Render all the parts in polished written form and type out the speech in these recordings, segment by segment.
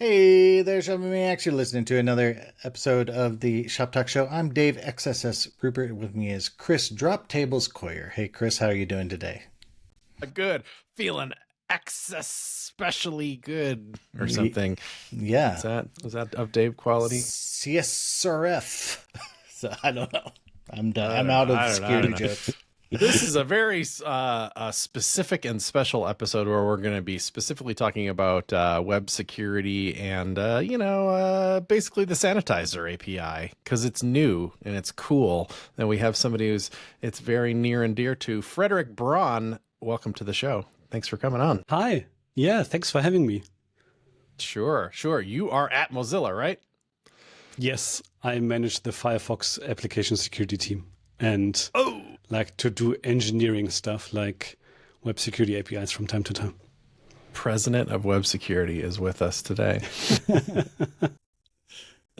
Hey there, Shopman Maniacs. You're listening to another episode of the Shop Talk Show. I'm Dave XSS Rupert. With me is Chris Drop Tables Coyer. Hey, Chris, how are you doing today? Good. Feeling especially good or something. Yeah. Was that of Dave quality? CSRF. So I don't know. I'm done. I'm out of security jokes. This is a very specific and special episode where we're going to be specifically talking about web security and, basically the Sanitizer API because it's new and it's cool. And we have somebody it's very near and dear to. Frederik Braun, welcome to the show. Thanks for coming on. Hi. Yeah, thanks for having me. Sure. You are at Mozilla, right? Yes, I manage the Firefox application security team and like to do engineering stuff like web security APIs from time to time. President of Web Security is with us today.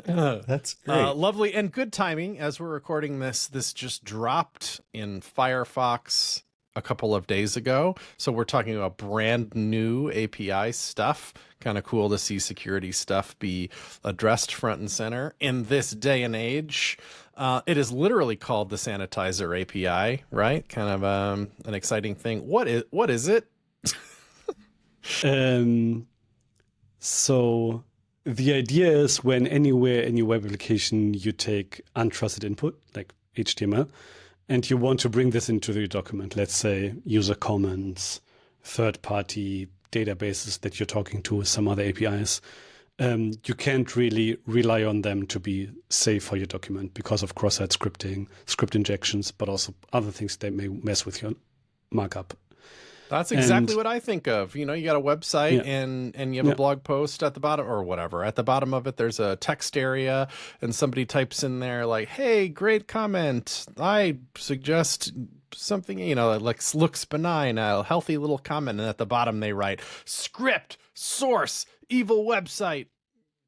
That's great. Lovely and good timing as we're recording this. This just dropped in Firefox a couple of days ago. So we're talking about brand new API stuff. Kind of cool to see security stuff be addressed front and center in this day and age. It is literally called the Sanitizer API, right? Kind of an exciting thing. What is it? So the idea is when anywhere in your web application you take untrusted input, like HTML, and you want to bring this into the document, let's say user comments, third-party databases that you're talking to, some other APIs, you can't really rely on them to be safe for your document because of cross-site scripting, script injections, but also other things that may mess with your markup. That's exactly what I think of. You know, you got a website and you have a blog post at the bottom or whatever. At the bottom of it, there's a text area and somebody types in there like, hey, great comment. I suggest something, like looks benign, a healthy little comment. And at the bottom, they write script, source, evil website,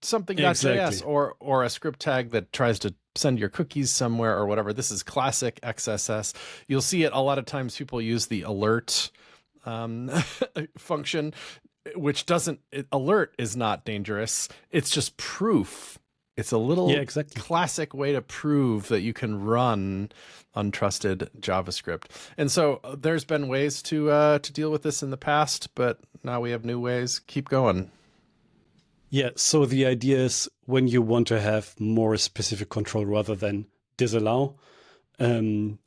something.js or a script tag that tries to send your cookies somewhere or whatever. This is classic XSS. You'll see it a lot of times. People use the alert function, which alert is not dangerous. It's just proof. It's a little classic way to prove that you can run untrusted JavaScript. And so there's been ways to deal with this in the past, but now we have new ways. Keep going. Yeah, so the idea is when you want to have more specific control rather than disallow, you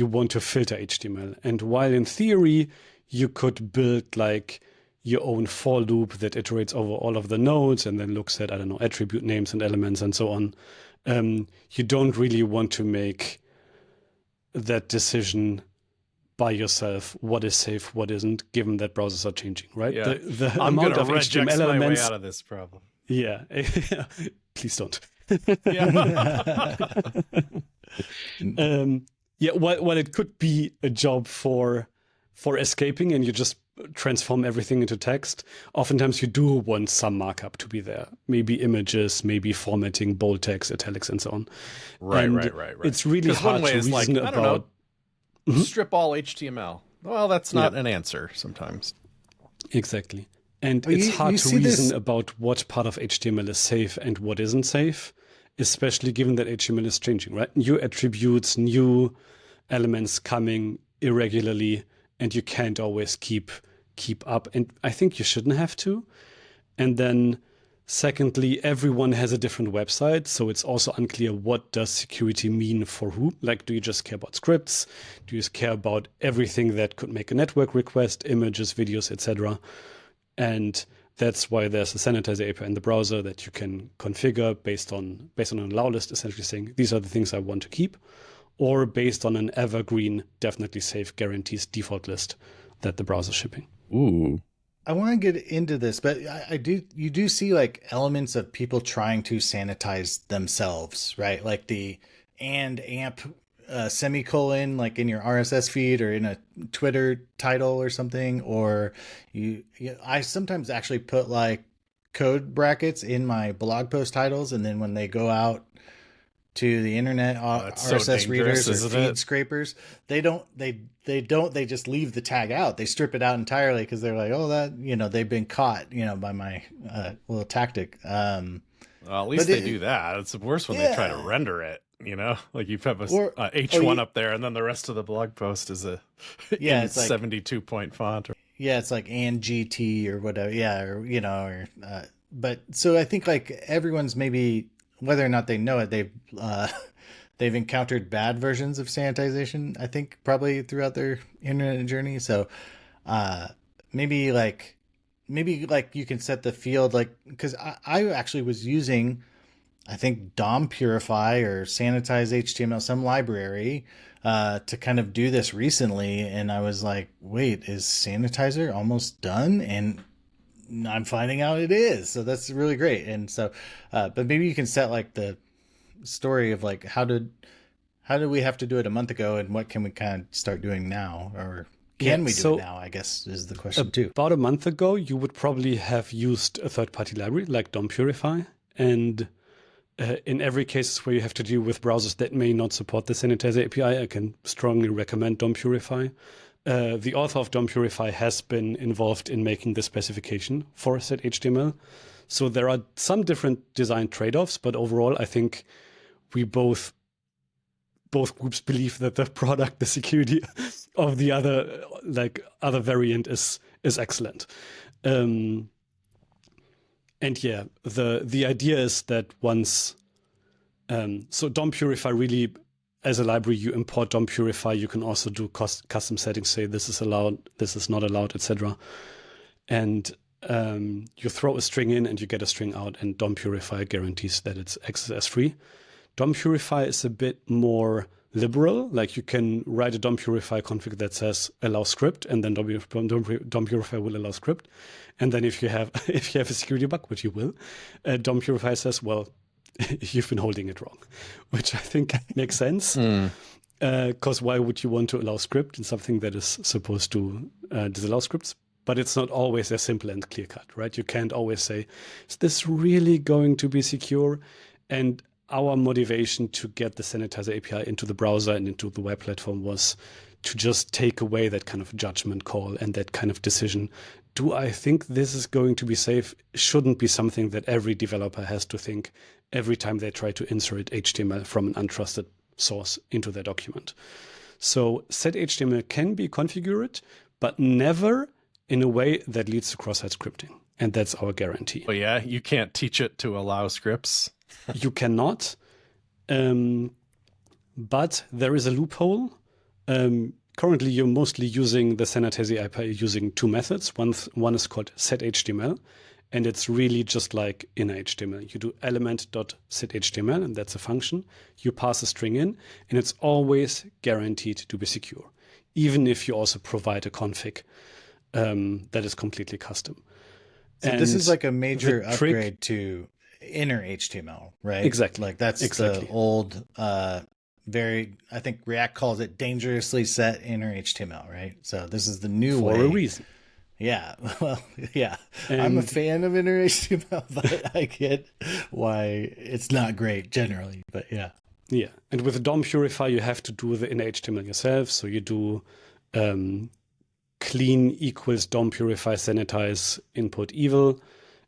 want to filter HTML. And while in theory, you could build like your own for loop that iterates over all of the nodes and then looks at, attribute names and elements and so on. You don't really want to make that decision by yourself, what is safe, what isn't, given that browsers are changing, right? Yeah. The I'm amount going to of HTML regex my elements, way out of this problem. Yeah, please don't. While it could be a job for escaping and you just transform everything into text, oftentimes you do want some markup to be there. Maybe images, maybe formatting, bold text, italics, and so on. Right. It's really hard to reason about. Strip all HTML. Well, that's not an answer sometimes. Exactly. And it's hard to reason about what part of HTML is safe and what isn't safe, especially given that HTML is changing, right? New attributes, new elements coming irregularly, and you can't always keep up. And I think you shouldn't have to. And then secondly, everyone has a different website, so it's also unclear what does security mean for who. Like, do you just care about scripts? Do you just care about everything that could make a network request, images, videos, etc.? And that's why there's a Sanitizer API in the browser that you can configure based on an allow list, essentially saying these are the things I want to keep, or based on an evergreen, definitely safe guarantees default list that the browser's shipping. Ooh. I want to get into this, but you do see like elements of people trying to sanitize themselves, right? Like the amp semicolon, like in your RSS feed or in a Twitter title or something, or I sometimes actually put like code brackets in my blog post titles, and then when they go out to the internet RSS readers or feed scrapers. They just leave the tag out. They strip it out entirely because they're like, oh, that, they've been caught, by my little tactic. Well, at least they do that. It's worse when they try to render it, like you have a H1 up there and then the rest of the blog post is it's 72-point font. It's like GT or whatever. But so I think like everyone's maybe, whether or not they know it, they've encountered bad versions of sanitization, I think, probably throughout their internet journey. So maybe you can set the field, like, because I actually was using, I think, DOM Purify or Sanitize HTML, some library, to kind of do this recently. And I was like, wait, is Sanitizer almost done? And I'm finding out it is. So that's really great. And so, but maybe you can set like the story of like, how did we have to do it a month ago and what can we kind of start doing now? Or can we do it now, I guess, is the question too. About a month ago, you would probably have used a third-party library like DOM Purify. And in every case where you have to deal with browsers that may not support the Sanitizer API, I can strongly recommend DOM Purify. The author of DOM Purify has been involved in making the specification for set.html. So there are some different design trade-offs, but overall, I think we both groups believe that the product, the security of the other variant is excellent. And yeah, the idea is that once, so DOM Purify really, as a library, you import DOM Purify. You can also do custom settings, say this is allowed, this is not allowed, etc. And you throw a string in and you get a string out, and DOM Purify guarantees that it's XSS free. DOM Purify is a bit more liberal. Like you can write a DOM Purify config that says allow script, and then DOM Purify will allow script. And then if you have a security bug, which you will, DOM Purify says, well, you've been holding it wrong, which I think makes sense. Because why would you want to allow script in something that is supposed to disallow scripts? But it's not always as simple and clear cut, right? You can't always say, is this really going to be secure? And our motivation to get the Sanitizer API into the browser and into the web platform was to just take away that kind of judgment call and that kind of decision. Do I think this is going to be safe? Shouldn't be something that every developer has to think every time they try to insert HTML from an untrusted source into their document. So set.html can be configured, but never in a way that leads to cross-site scripting. And that's our guarantee. Oh yeah, you can't teach it to allow scripts. You cannot, but there is a loophole. Currently, you're mostly using the Sanitizer API using two methods. One is called setHTML, and it's really just like inner HTML. You do element.setHTML, and that's a function. You pass a string in, and it's always guaranteed to be secure, even if you also provide a config that is completely custom. So this is like a major upgrade to inner HTML, right? Exactly. Like that's the old, I think React calls it dangerously set inner HTML, right? So this is the new way. For a reason. Yeah. Well, yeah. I'm a fan of inner HTML, but I get why it's not great generally, but yeah. Yeah. And with DOM Purify, you have to do the inner HTML yourself. So you do clean equals DOM Purify sanitize input evil.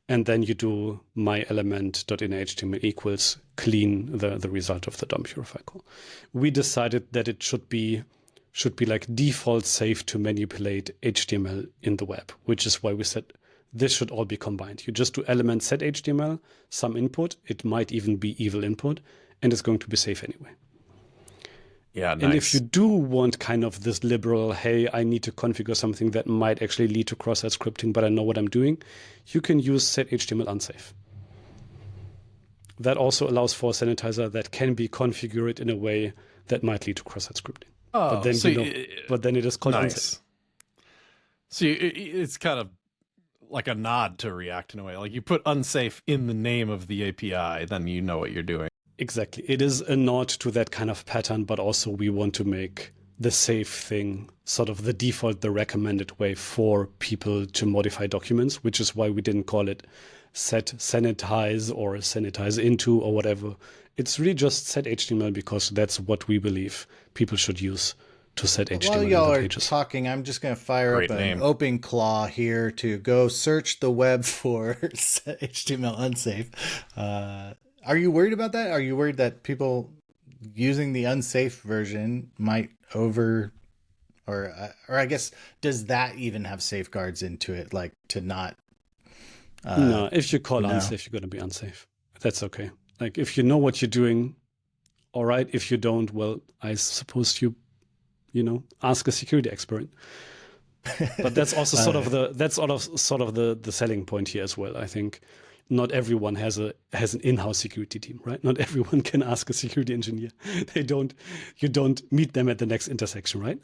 And then you do my element.innerHTML equals clean the result of the DOM Purify call. We decided that it should be like default safe to manipulate HTML in the web, which is why we said this should all be combined. You just do element set HTML, some input, it might even be evil input, and it's going to be safe anyway. Yeah, nice. And if you do want kind of this liberal, hey, I need to configure something that might actually lead to cross-site scripting, but I know what I'm doing, you can use set.html unsafe. That also allows for a sanitizer that can be configured in a way that might lead to cross-site scripting. Oh, but then, so but then it is called unsafe. So it's kind of like a nod to React in a way. Like you put unsafe in the name of the API, then you know what you're doing. Exactly. It is a nod to that kind of pattern, but also we want to make the safe thing sort of the default, the recommended way for people to modify documents, which is why we didn't call it set sanitize or sanitize into or whatever. It's really just set HTML because that's what we believe people should use to set HTML While y'all into are pages. talking, I'm just going to fire Great up name. an open claw here to go search the web for HTML unsafe. Are you worried about that? Are you worried that people using the unsafe version might or I guess, does that even have safeguards into it, like to not? No, if you call unsafe, you're going to be unsafe. That's okay. Like if you know what you're doing, all right. If you don't, well, I suppose you ask a security expert. But that's also sort of the selling point here as well. I think not everyone has an in-house security team, right? Not everyone can ask a security engineer. You don't meet them at the next intersection, right?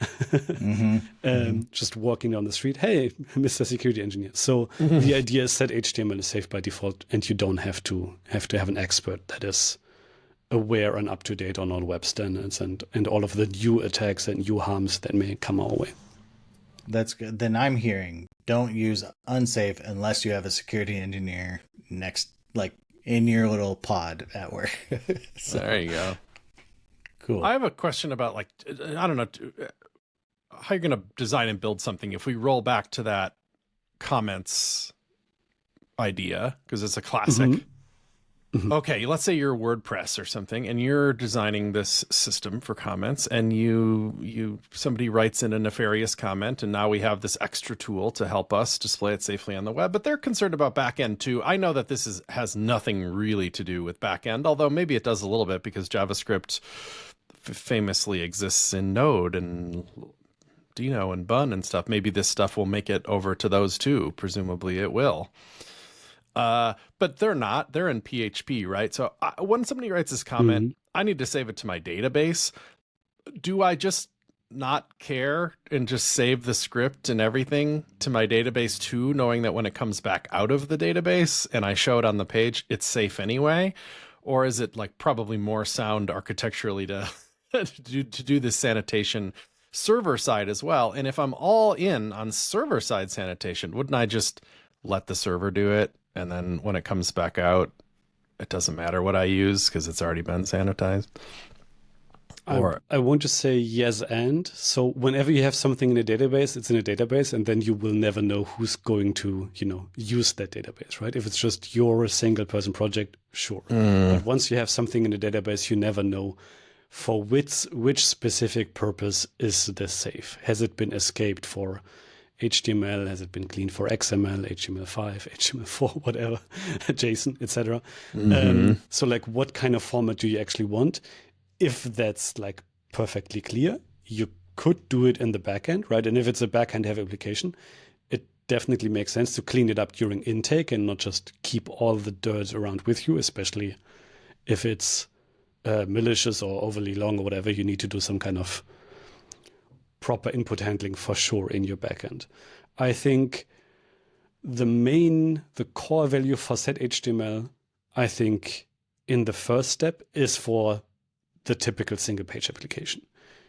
Just walking down the street, hey, Mr. Security Engineer. So the idea is that HTML is safe by default, and you don't have to have an expert that is aware and up to date on all web standards and all of the new attacks and new harms that may come our way. That's good. Then I'm hearing don't use unsafe unless you have a security engineer next, like in your little pod at work. So, there you go. Cool. I have a question about, like, I don't know how you're going to design and build something. If we roll back to that comments idea, because it's a classic. Okay, let's say you're WordPress or something, and you're designing this system for comments, and somebody writes in a nefarious comment, and now we have this extra tool to help us display it safely on the web. But they're concerned about backend too. I know that this has nothing really to do with backend, although maybe it does a little bit because JavaScript famously exists in Node and Dino and Bun and stuff. Maybe this stuff will make it over to those too. Presumably it will. But they're not. They're in PHP, right? So when somebody writes this comment, I need to save it to my database. Do I just not care and just save the script and everything to my database too, knowing that when it comes back out of the database and I show it on the page, it's safe anyway? Or is it like probably more sound architecturally to do this sanitation server side as well? And if I'm all in on server side sanitation, wouldn't I just let the server do it? And then when it comes back out, it doesn't matter what I use because it's already been sanitized. I want to say yes and. So whenever you have something in a database, it's in a database, and then you will never know who's going to, use that database, right? If it's just your single person project, sure. But once you have something in the database, you never know for which specific purpose is this safe. Has it been escaped for HTML? Has it been cleaned for XML, HTML5, HTML4, whatever, JSON, etc. So like what kind of format do you actually want? If that's like perfectly clear, you could do it in the backend, right? And if it's a backend heavy application, it definitely makes sense to clean it up during intake and not just keep all the dirt around with you, especially if it's malicious or overly long or whatever. You need to do some kind of proper input handling for sure in your backend. I think the core value for set HTML, I think in the first step is for the typical single page application.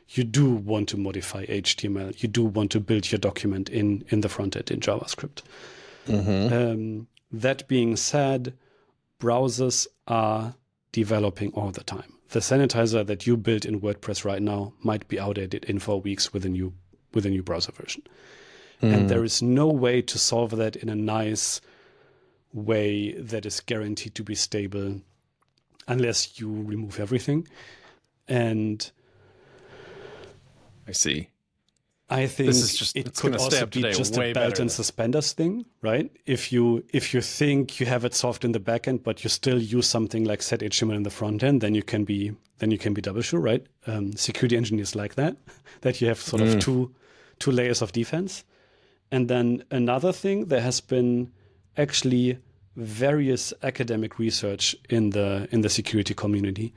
You do want to modify HTML. You do want to build your document in the front end in JavaScript. That being said, browsers are developing all the time. The sanitizer that you build in WordPress right now might be outdated in 4 weeks with a new browser version. And there is no way to solve that in a nice way that is guaranteed to be stable unless you remove everything. And I see. I think it could also be just a belt and suspenders thing, right? If you think you have it solved in the backend, but you still use something like set HTML in the front end, then you can be double sure, right? Security engineers like that you have sort of two layers of defense. And then another thing, there has been actually various academic research in the security community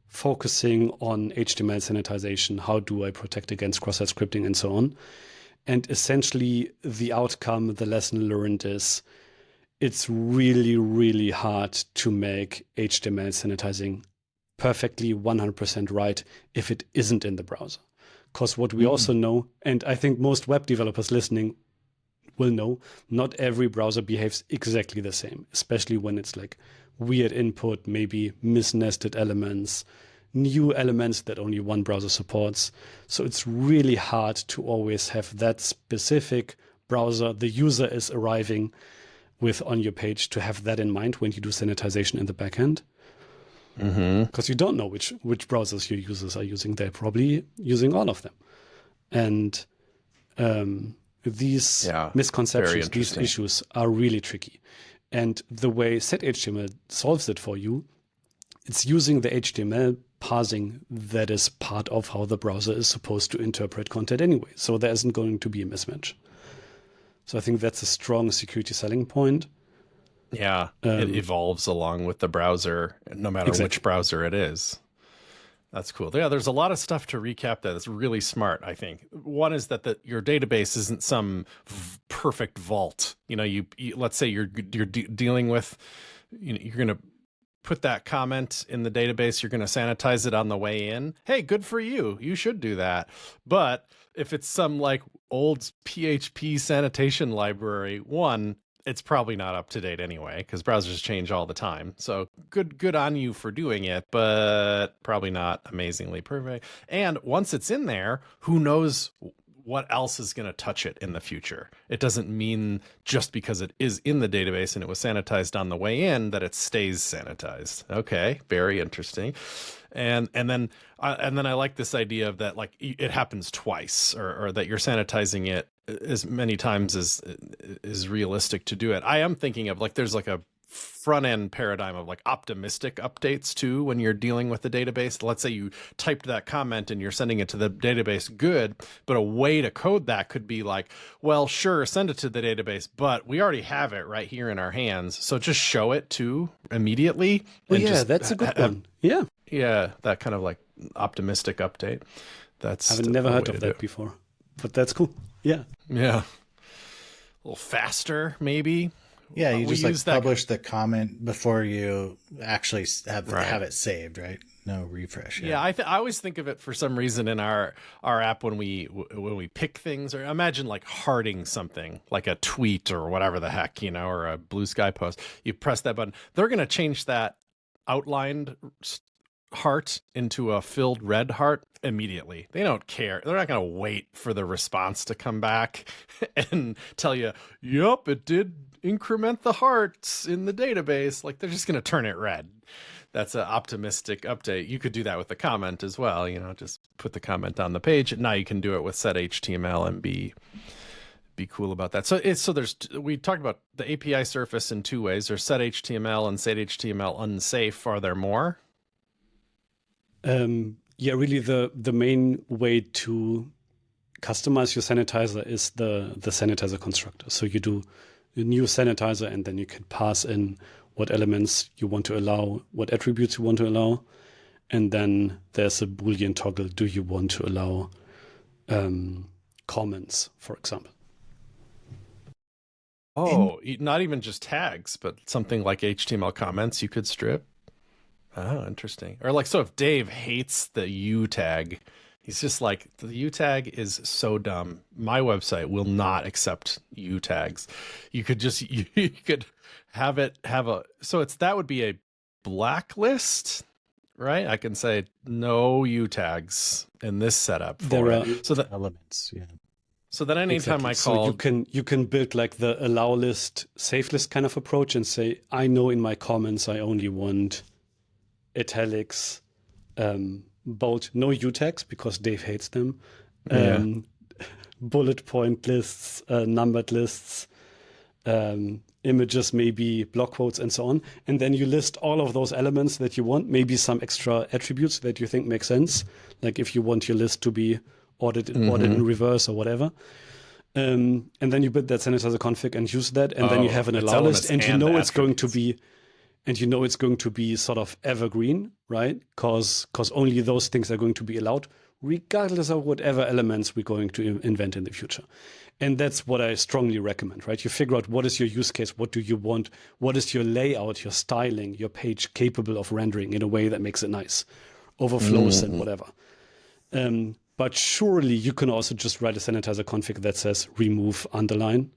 focusing on HTML sanitization. How do I protect against cross-site scripting and so on? And essentially the outcome, the lesson learned is it's really, really hard to make HTML sanitizing perfectly 100% right if it isn't in the browser. Because what we also know, and I think most web developers listening will know not every browser behaves exactly the same, especially when it's like weird input, maybe misnested elements, new elements that only one browser supports. So it's really hard to always have that specific browser the user is arriving with on your page to have that in mind when you do sanitization in the backend. Because you don't know which browsers your users are using. They're probably using all of them. And these misconceptions, these issues are really tricky. And the way setHTML solves it for you, it's using the HTML parsing that is part of how the browser is supposed to interpret content anyway. So there isn't going to be a mismatch. So I think that's a strong security selling point. Yeah, it evolves along with the browser, no matter which browser it is. That's cool. Yeah, there's a lot of stuff to recap that's really smart, I think. One is that your database isn't some perfect vault. You know, you let's say you're dealing with, you know, you're going to put that comment in the database, you're going to sanitize it on the way in. Hey, good for you. You should do that. But if it's some like old PHP sanitation library, one, it's probably not up to date anyway, because browsers change all the time. So good on you for doing it, but probably not amazingly perfect. And once it's in there, who knows what else is going to touch it in the future? It doesn't mean just because it is in the database and it was sanitized on the way in that it stays sanitized. Okay, very interesting. And then I like this idea of that, like, it happens twice, or that you're sanitizing it as many times as is realistic to do it. I am thinking of, like, there's like a front end paradigm of like optimistic updates too when you're dealing with the database. Let's say you typed that comment and you're sending it to the database, good, but a way to code that could be like, well, sure, send it to the database, but we already have it right here in our hands, so just show it too immediately. Well, yeah, that's a good one. Yeah, that kind of like optimistic update. I've never heard of that before, but that's cool. Yeah. A little faster, maybe. Yeah, you just like publish the comment before you actually have it saved, right? No refresh. Yeah, I always think of it for some reason in our app when we pick things, or imagine like hearting something, like a tweet or whatever the heck, you know, or a Blue Sky post. You press that button. They're going to change that outlined heart into a filled red heart immediately. They don't care. They're not going to wait for the response to come back and tell you, yep, it did increment the hearts in the database. Like, they're just going to turn it red. That's an optimistic update. You could do that with the comment as well. You know, just put the comment on the page. Now you can do it with setHTML and be cool about that. So we talked about the API surface in two ways. There's setHTML and setHTML unsafe. Are there more? Yeah, really the main way to customize your sanitizer is the sanitizer constructor. So you do a new sanitizer, and then you can pass in what elements you want to allow, what attributes you want to allow. And then there's a Boolean toggle. Do you want to allow comments, for example? Oh, not even just tags, but something like HTML comments you could strip. Oh, interesting. Or like, so if Dave hates the U tag, he's just like, the U tag is so dumb. My website will not accept U tags. You could just, you could that would be a blacklist, right? I can say no U tags in this setup. There are elements, yeah. So then anytime I call... So you can build like the allow list, safe list kind of approach and say, I know in my comments I only want italics, bold, no U tags because Dave hates them, bullet point lists, numbered lists, images, maybe block quotes, and so on. And then you list all of those elements that you want, maybe some extra attributes that you think make sense, like if you want your list to be ordered in reverse or whatever. And then you build that sanitizer config and use that, and then you have an allow list, and you know it's going to be... And you know it's going to be sort of evergreen, right? Because only those things are going to be allowed, regardless of whatever elements we're going to invent in the future. And that's what I strongly recommend, right? You figure out what is your use case, what do you want, what is your layout, your styling, your page capable of rendering in a way that makes it nice, overflows and whatever. But surely you can also just write a sanitizer config that says remove underline,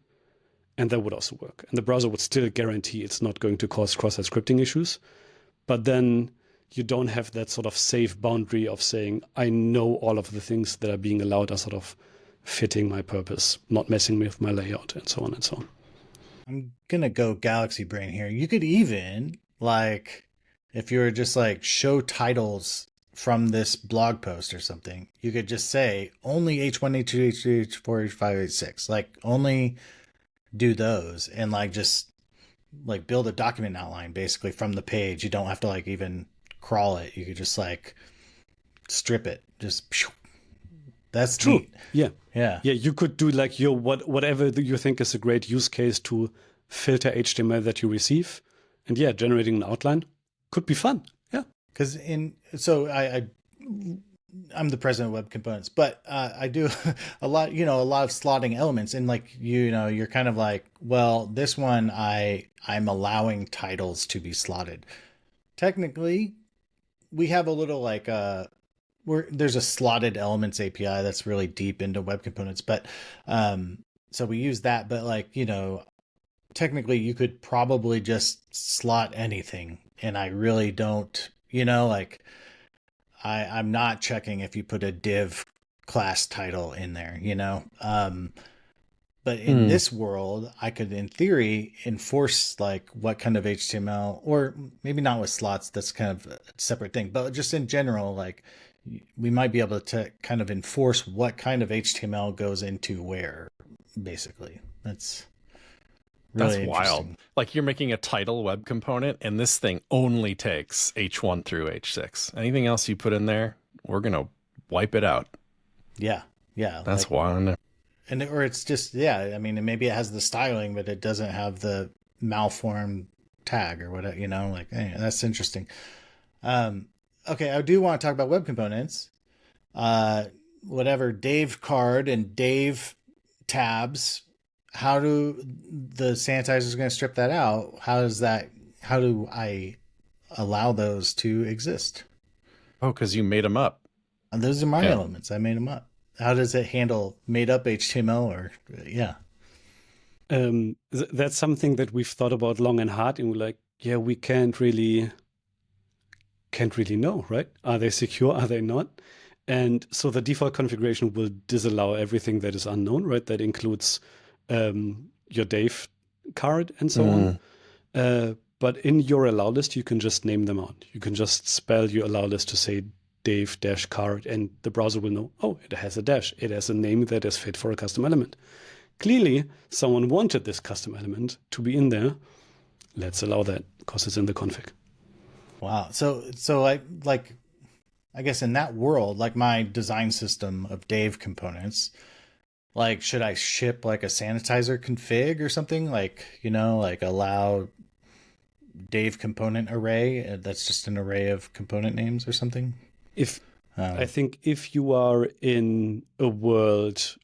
And that would also work. And the browser would still guarantee it's not going to cause cross-site scripting issues. But then you don't have that sort of safe boundary of saying, I know all of the things that are being allowed are sort of fitting my purpose, not messing with my layout, and so on and so on. I'm going to go galaxy brain here. You could even, like, if you were just like show titles from this blog post or something, you could just say only H1, H2, H3, H4, H5, H6, like only do those, and like just like build a document outline basically from the page. You don't have to like even crawl it. You could just like strip it. Just that's true. Neat. Yeah. Yeah. Yeah. You could do like your whatever you think is a great use case to filter HTML that you receive. And yeah, generating an outline could be fun. Yeah. Because I'm the president of Web Components, but I do a lot of slotting elements, and like, you're kind of like, well, this one I'm allowing titles to be slotted. Technically, we have a little like there's a slotted elements API that's really deep into Web Components, but so we use that, but like, technically you could probably just slot anything, and I really don't, like, I'm not checking if you put a div class title in there, but in this world, I could, in theory, enforce like what kind of HTML, or maybe not with slots, that's kind of a separate thing, but just in general, like we might be able to kind of enforce what kind of HTML goes into where, basically. That's really wild. Like, you're making a title web component, and this thing only takes H1 through H6. Anything else you put in there, we're going to wipe it out. Yeah. Yeah. That's wild. Or it's just, I mean, maybe it has the styling, but it doesn't have the malformed tag or whatever, like, hey, that's interesting. Okay. I do want to talk about web components. Whatever Dave card and Dave tabs, how do the sanitizers going to strip that out? How do I allow those to exist? Oh, because you made them up. And those are my elements. I made them up. How does it handle made up HTML or that's something that we've thought about long and hard, and we're like, we can't really know, right? Are they secure? Are they not? And so the default configuration will disallow everything that is unknown, right? That includes your Dave card and so on. But in your allow list, you can just name them out. You can just spell your allow list to say Dave-card, and the browser will know, oh, it has a dash. It has a name that is fit for a custom element. Clearly, someone wanted this custom element to be in there. Let's allow that because it's in the config. Wow. So I guess in that world, like my design system of Dave components, like, should I ship like a sanitizer config or something? Like, like allow Dave component array. That's just an array of component names or something. I think if you are in a world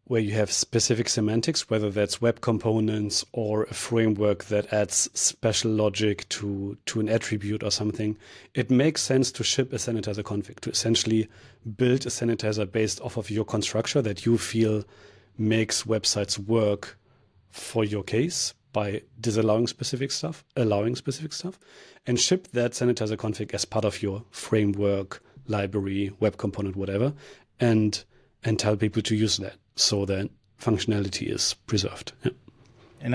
where you have specific semantics, whether that's web components or a framework that adds special logic to an attribute or something, it makes sense to ship a sanitizer config, to essentially build a sanitizer based off of your constructor that you feel makes websites work for your case by disallowing specific stuff, allowing specific stuff, and ship that sanitizer config as part of your framework, library, web component, whatever, and tell people to use that so that functionality is preserved. Yeah. And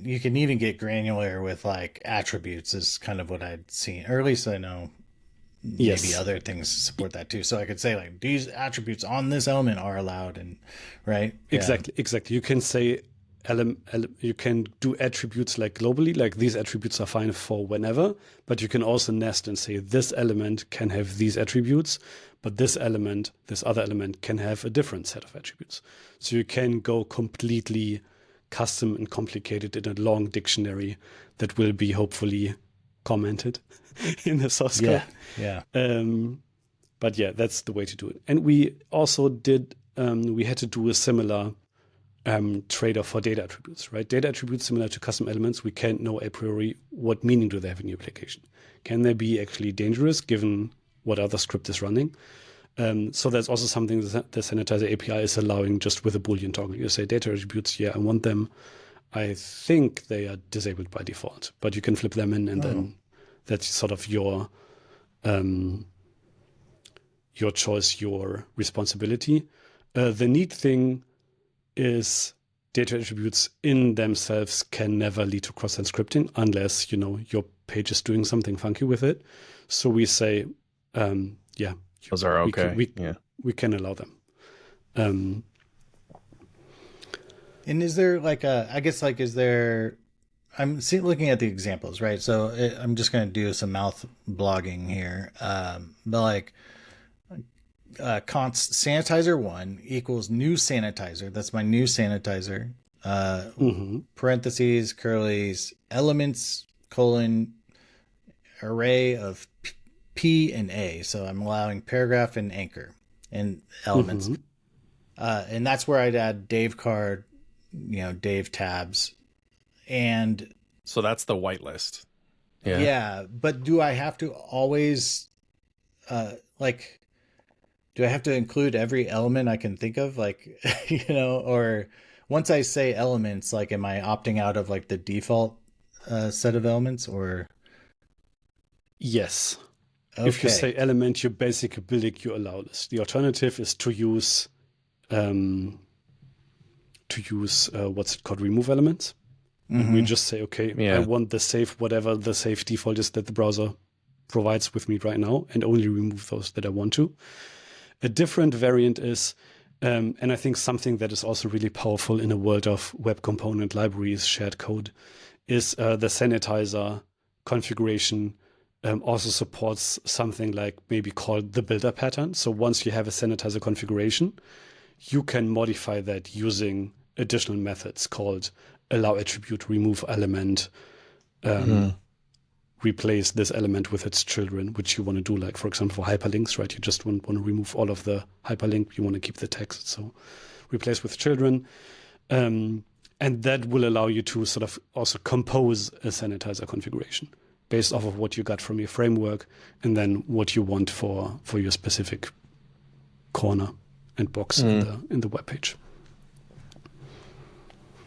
you can even get granular with like attributes is kind of what I'd seen, or at least I know maybe other things support that too. So I could say like these attributes on this element are allowed, and right. Exactly. You can say you can do attributes like globally, like these attributes are fine for whenever, but you can also nest and say this element can have these attributes, but this other element can have a different set of attributes. So you can go completely custom and complicated in a long dictionary that will be hopefully commented in the source code. Yeah. But yeah, that's the way to do it. And we also did, we had to do a similar trade-off for data attributes, right? Data attributes similar to custom elements, we can't know a priori what meaning do they have in your application. Can they be actually dangerous given what other script is running? So that's also something that the Sanitizer API is allowing just with a Boolean toggle. You say data attributes, yeah, I want them. I think they are disabled by default, but you can flip them in, and then that's sort of your choice, your responsibility. The neat thing is data attributes in themselves can never lead to cross-site scripting unless, your page is doing something funky with it. So we say, those are okay. We can allow them. And is there I'm looking at the examples, right? So I'm just going to do some mouth blogging here. But const sanitizer 1 equals new sanitizer. That's my new sanitizer. Parentheses, curlies, elements, array of P and A. So I'm allowing paragraph and anchor and elements. And that's where I'd add Dave card, Dave tabs. And so that's the whitelist. Yeah. But do I have to always, do I have to include every element I can think of? Or once I say elements, am I opting out of the default set of elements or? Yes. Okay. If you say element, you're basically building your allow list. The alternative is to use what's it called? Remove elements. And we just say, I want the safe, whatever the safe default is that the browser provides with me right now, and only remove those that I want to. A different variant is, and I think something that is also really powerful in a world of web component libraries, shared code, is the Sanitizer configuration also supports something like maybe called the builder pattern. So once you have a Sanitizer configuration, you can modify that using additional methods called allow attribute, remove element, replace this element with its children, which you want to do, for example, for hyperlinks, right? You just want to remove all of the hyperlink. You want to keep the text. So replace with children. And that will allow you to sort of also compose a Sanitizer configuration based off of what you got from your framework and then what you want for your specific corner and box in the web page.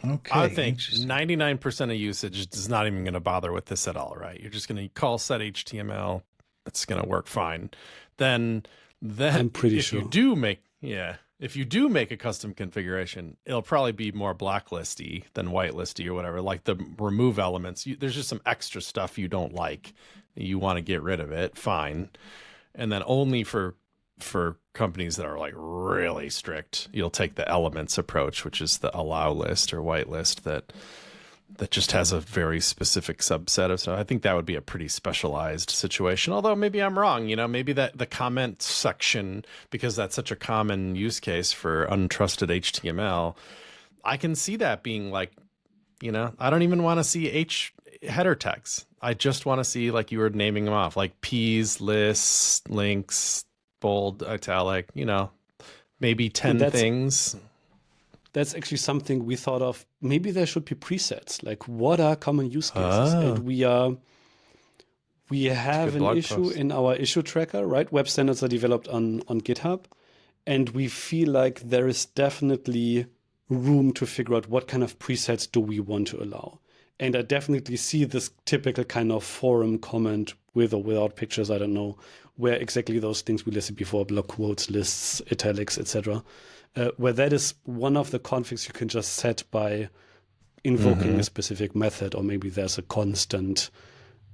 Okay. I think 99% of usage is not even going to bother with this at all, right? You're just going to call set HTML. It's going to work fine. Then I'm pretty sure. If you do make a custom configuration, it'll probably be more blacklisty than whitelisty or whatever. Like the remove elements, there's just some extra stuff you don't like. You want to get rid of it, fine. And then only for companies that are really strict, you'll take the elements approach, which is the allow list or whitelist that just has a very specific subset of stuff. I think that would be a pretty specialized situation. Although maybe I'm wrong, maybe that the comment section, because that's such a common use case for untrusted HTML, I can see that being I don't even want to see header tags. I just want to see, you were naming them off, P's, lists, links, bold, italic, maybe 10 things. That's actually something we thought of. Maybe there should be presets. What are common use cases? And we have an issue in our issue tracker, right? Web standards are developed on GitHub. And we feel like there is definitely room to figure out what kind of presets do we want to allow. And I definitely see this typical kind of forum comment with or without pictures, I don't know, where exactly those things we listed before, block quotes, lists, italics, etc., where that is one of the configs you can just set by invoking a specific method, or maybe there's a constant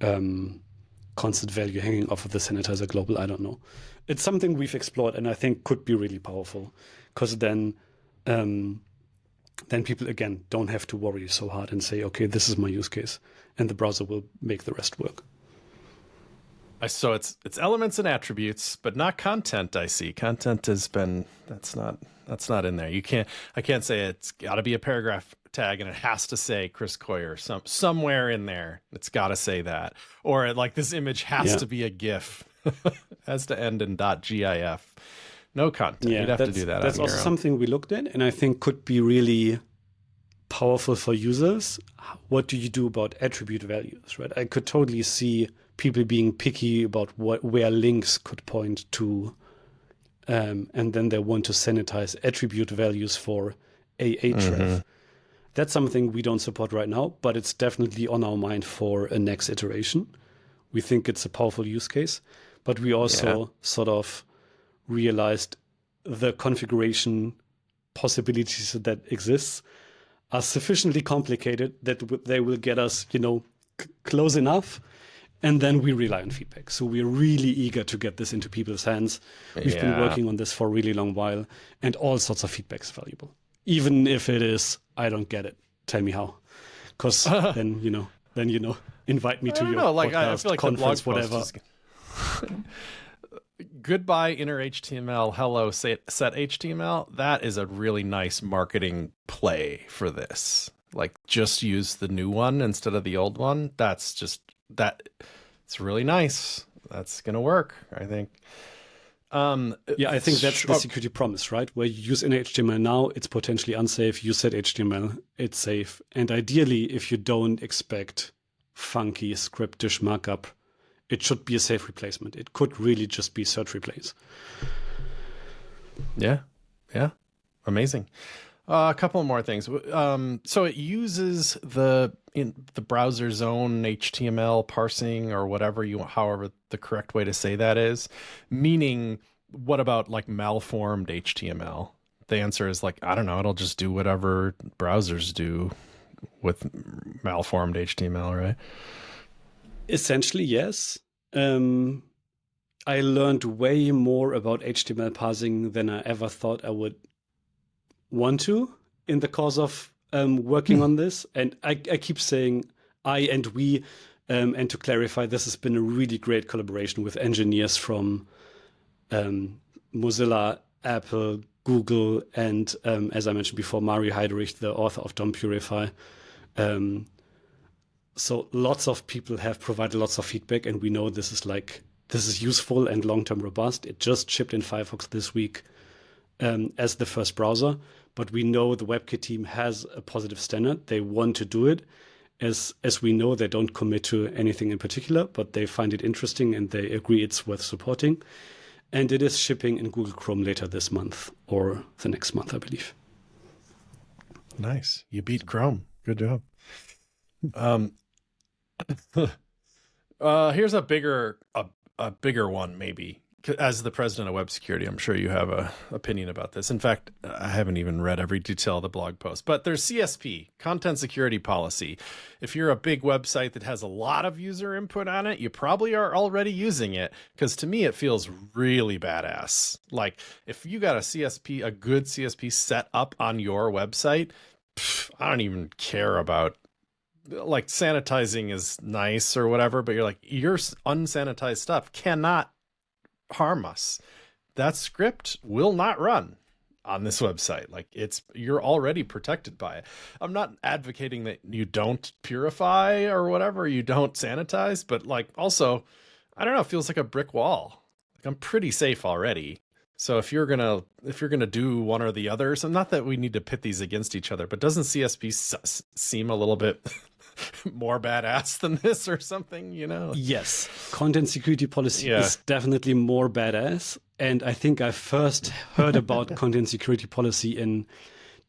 value hanging off of the Sanitizer global, I don't know. It's something we've explored and I think could be really powerful, because then people, again, don't have to worry so hard and say, okay, this is my use case, and the browser will make the rest work. So it's elements and attributes, but not content. I see content that's not in there. I can't say it's got to be a paragraph tag and it has to say Chris Coyer somewhere in there. It's got to say that, or this image has to be a GIF, has to end in .gif. No content. You'd have to do that. That's also something we looked at, and I think could be really powerful for users. What do you do about attribute values, right? I could totally see people being picky about where links could point to and then they want to sanitize attribute values for a href. That's something we don't support right now, but it's definitely on our mind for a next iteration. We think it's a powerful use case, but we also sort of realized the configuration possibilities that exists are sufficiently complicated that they will get us, close enough, and then we rely on feedback. So we're really eager to get this into people's hands. We've been working on this for a really long while, and all sorts of feedback is valuable. Even if it is, I don't get it, tell me how. Because then, invite me to your podcast, I feel like conference, whatever. Goodbye inner HTML, hello set HTML. That is a really nice marketing play for this. Like, just use the new one instead of the old one. It's really nice. That's gonna work, I think. I think that's the security promise, right? Where you use inner HTML now, it's potentially unsafe. You set HTML, it's safe. And ideally, if you don't expect funky scriptish markup, it should be a safe replacement. It could really just be search replace. Yeah. Amazing. A couple more things. So it uses the browser's own HTML parsing or however the correct way to say that is. Meaning, what about like malformed HTML? The answer is like, I don't know, it'll just do whatever browsers do with malformed HTML, right? Essentially, yes. I learned way more about HTML parsing than I ever thought I would want to in the course of working on this. And I keep saying I and we, and to clarify, this has been a really great collaboration with engineers from Mozilla, Apple, Google, and as I mentioned before, Mari Heiderich, the author of DOM Purify. So lots of people have provided lots of feedback, and we know this is useful and long-term robust. It just shipped in Firefox this week as the first browser, but we know the WebKit team has a positive standard. They want to do it. As we know, they don't commit to anything in particular, but they find it interesting and they agree it's worth supporting. And it is shipping in Google Chrome later this month or the next month, I believe. Nice. You beat Chrome. Good job. Here's a bigger one, maybe. As the president of web security, I'm sure you have an opinion about this. In fact, I haven't even read every detail of the blog post, but there's CSP, Content Security Policy. If you're a big website that has a lot of user input on it, you probably are already using it, because to me, it feels really badass. Like, if you got a good CSP set up on your website, I don't even care about, like, sanitizing is nice or whatever, but you're like, your unsanitized stuff cannot harm us. That script will not run on this website. Like, you're already protected by it. I'm not advocating that you don't purify or whatever, you don't sanitize, but like, also, I don't know, it feels like a brick wall. Like, I'm pretty safe already. So if you're gonna do one or the other, so not that we need to pit these against each other, but doesn't CSP seem a little bit more badass than this or something, Yes, content security policy is definitely more badass. And I think I first heard about content security policy in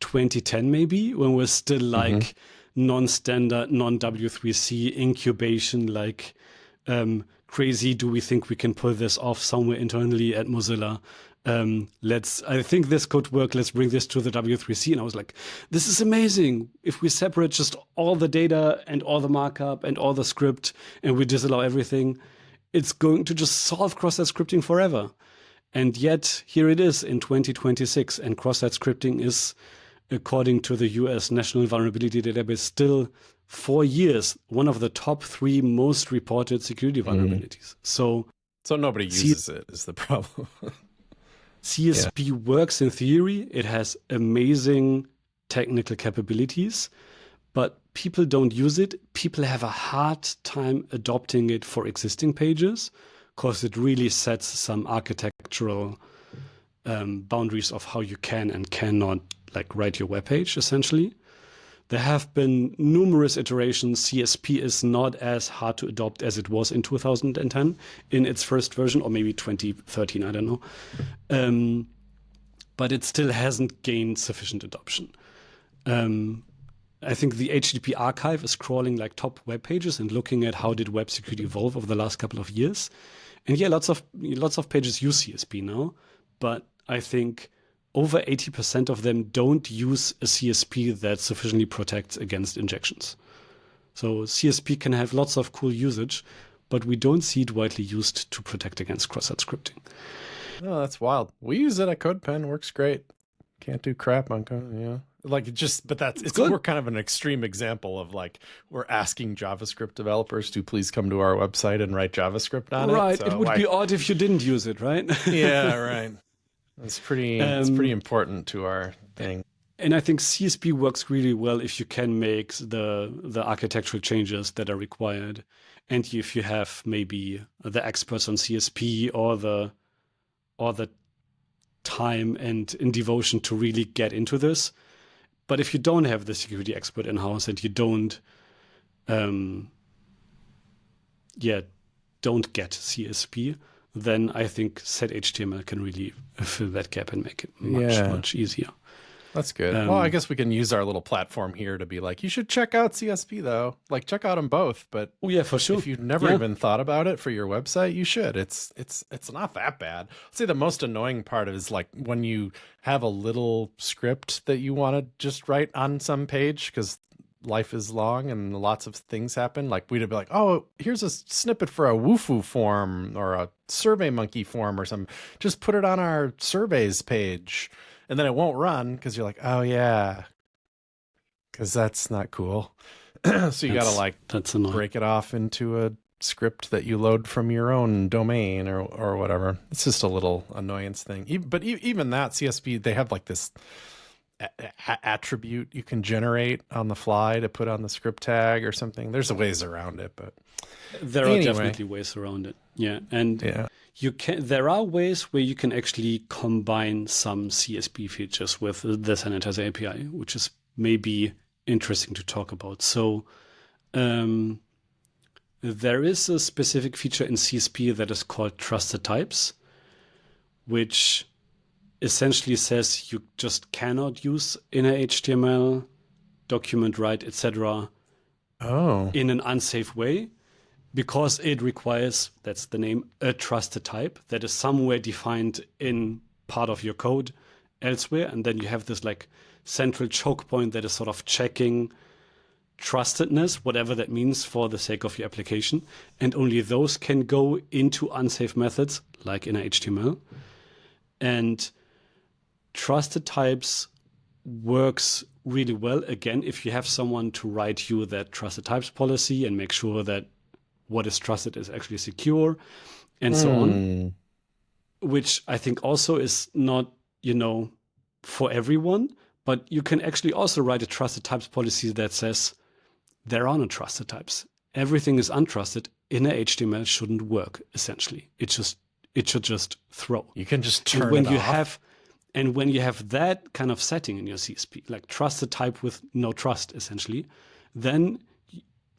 2010, maybe, when we're still like non-standard, non-W3C incubation, like crazy. Do we think we can pull this off somewhere internally at Mozilla? I think this could work. Let's bring this to the W3C. And I was like, this is amazing. If we separate just all the data and all the markup and all the script and we disallow everything, it's going to just solve cross-site scripting forever. And yet here it is in 2026. And cross-site scripting is, according to the US National Vulnerability Database, still 4 years, one of the top 3 most reported security vulnerabilities. So nobody uses it is the problem. CSP works in theory. It has amazing technical capabilities, but people don't use it. People have a hard time adopting it for existing pages because it really sets some architectural boundaries of how you can and cannot like write your web page, essentially. There have been numerous iterations. CSP is not as hard to adopt as it was in 2010 in its first version, or maybe 2013, I don't know. But it still hasn't gained sufficient adoption. I think the HTTP archive is crawling like top web pages and looking at how did web security evolve over the last couple of years. And yeah, lots of pages use CSP now, but I think over 80% of them don't use a CSP that sufficiently protects against injections. So CSP can have lots of cool usage, but we don't see it widely used to protect against cross-site scripting. Oh, that's wild. We use it at CodePen. Works great. Can't do crap on code. Yeah. Like we're kind of an extreme example of like, we're asking JavaScript developers to please come to our website and write JavaScript on it. Right. So, it would be odd if you didn't use it, right? Yeah, right. It's pretty important to our thing. And I think CSP works really well if you can make the architectural changes that are required. And if you have maybe the experts on CSP or the time and in devotion to really get into this. But if you don't have the security expert in-house and you don't get CSP, then I think set HTML can really fill that gap and make it much easier. That's good. Well, I guess we can use our little platform here to be like, you should check out CSP though. Like, check out them both. But for sure. If you've never even thought about it for your website, you should. It's not that bad. I'd say the most annoying part is like when you have a little script that you want to just write on some page because life is long and lots of things happen. Like we'd be like, oh, here's a snippet for a Wufoo form or a SurveyMonkey form or something. Just put it on our surveys page. And then it won't run because you're like, oh yeah, because that's not cool. So you gotta like break it off into a script that you load from your own domain or whatever. It's just a little annoyance thing. But even that CSP, they have like this attribute you can generate on the fly to put on the script tag or something. There's ways around it, but there are definitely ways around it. Yeah, and there are ways where you can actually combine some CSP features with the Sanitizer API, which is maybe interesting to talk about. So there is a specific feature in CSP that is called trusted types, which essentially says you just cannot use inner HTML, document write, etc. in an unsafe way. Because it requires, that's the name, a trusted type that is somewhere defined in part of your code elsewhere. And then you have this like central choke point that is sort of checking trustedness, whatever that means for the sake of your application. And only those can go into unsafe methods like inner HTML. And trusted types works really well, again, if you have someone to write you that trusted types policy and make sure that what is trusted is actually secure, and so on, which I think also is not, for everyone, but you can actually also write a trusted types policy that says there are no trusted types. Everything is untrusted. Inner HTML shouldn't work, essentially. It should just throw. You can just turn it off. And when you have that kind of setting in your CSP, like trusted type with no trust, essentially, then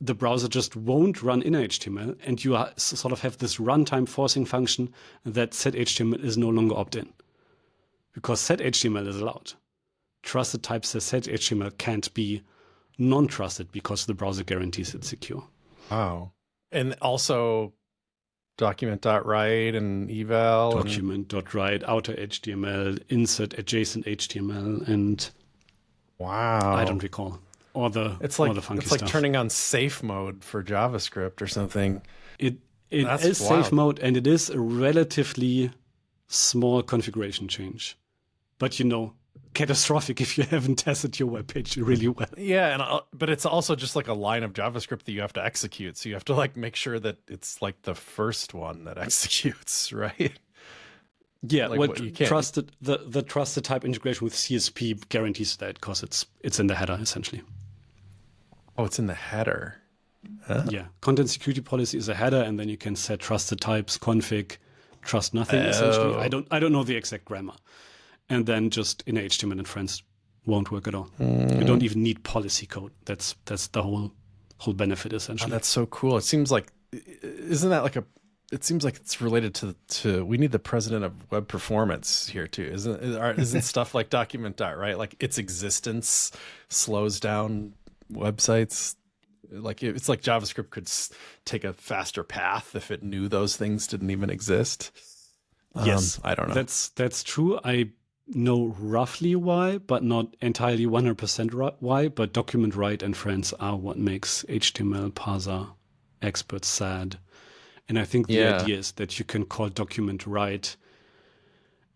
the browser just won't run inner HTML, and you sort of have this runtime forcing function that set HTML is no longer opt-in. Because set HTML is allowed. Trusted type says set HTML can't be non-trusted because the browser guarantees it's secure. Oh. And also document.write and eval. Document.write, outer HTML, insert adjacent HTML, and wow. I don't recall. It's like turning on safe mode for JavaScript or something. It is safe mode, and it is a relatively small configuration change. But catastrophic if you haven't tested your web page really well. Yeah, but it's also just like a line of JavaScript that you have to execute. So you have to like make sure that it's like the first one that executes, right? Yeah, like the trusted type integration with CSP guarantees that because it's in the header essentially. Oh, it's in the header. Huh? Yeah, content security policy is a header, and then you can set trusted types, config, trust nothing. Essentially, I don't know the exact grammar, and then just in HTML and friends won't work at all. You don't even need policy code. That's the whole benefit essentially. Oh, that's so cool. It seems like, isn't that like it seems like it's related to we need the president of web performance here too. Isn't stuff like document.write, right? Like its existence slows down websites. Like it's like JavaScript could take a faster path if it knew those things didn't even exist. Yes, I don't know. That's true. I know roughly why, but not entirely 100% why. But document write and friends are what makes HTML parser experts sad. And I think the idea is that you can call document write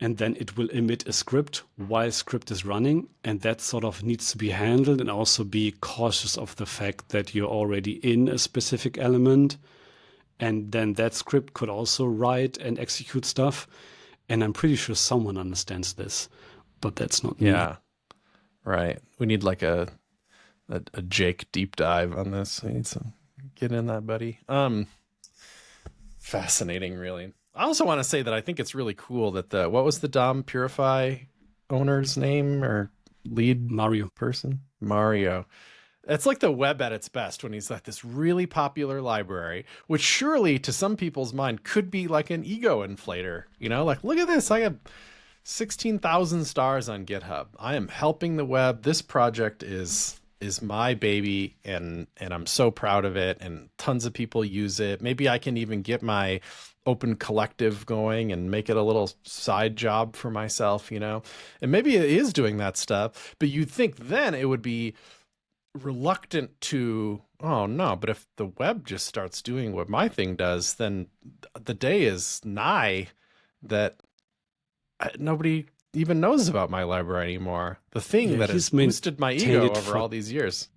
and then it will emit a script while script is running. And that sort of needs to be handled, and also be cautious of the fact that you're already in a specific element. And then that script could also write and execute stuff. And I'm pretty sure someone understands this, but that's not me. Yeah, right. We need like a Jake deep dive on this. We need some get in that, buddy. Fascinating, really. I also want to say that I think it's really cool that what was the DOM Purify owner's name or lead Mario person? Mario. It's like the web at its best when he's like this really popular library, which surely to some people's mind could be like an ego inflator. You know, like, look at this. I have 16,000 stars on GitHub. I am helping the web. This project is my baby, and I'm so proud of it, and tons of people use it. Maybe I can even get my open collective going and make it a little side job for myself, you know? And maybe it is doing that stuff, but you'd think then it would be reluctant to, oh no, but if the web just starts doing what my thing does, then the day is nigh that nobody even knows about my library anymore. The thing that has boosted my ego over all these years.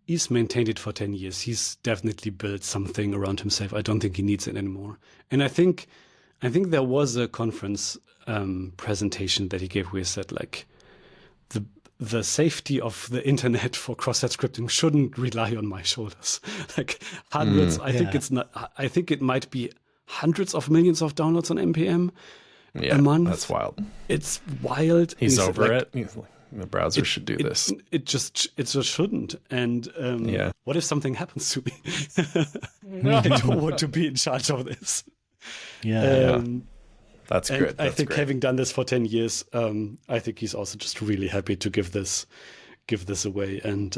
He's maintained it for 10 years. He's definitely built something around himself. I don't think he needs it anymore. And I think there was a conference presentation that he gave where he said, like, the safety of the internet for cross-site scripting shouldn't rely on my shoulders. Like hundreds, I think it might be hundreds of millions of downloads on NPM a month. That's wild. It's wild. He's over it. He's like, the browser should do this. It just shouldn't. And what if something happens to me? I don't want to be in charge of this. That's good. I think having done this for 10 years, I think he's also just really happy to give this away, and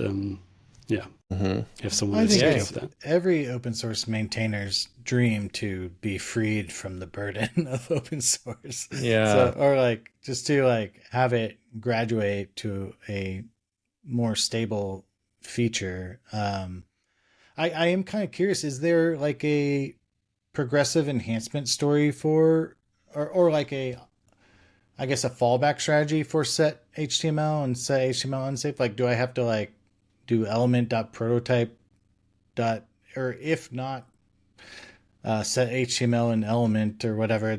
have someone else take care of that. Every open source maintainer's dream to be freed from the burden of open source. Yeah. Or like just to like have it graduate to a more stable feature. I am kind of curious, is there like a progressive enhancement story for or like a fallback strategy for set HTML and set HTML unsafe? Like, do I have to like do element.prototype or if not set HTML and element or whatever,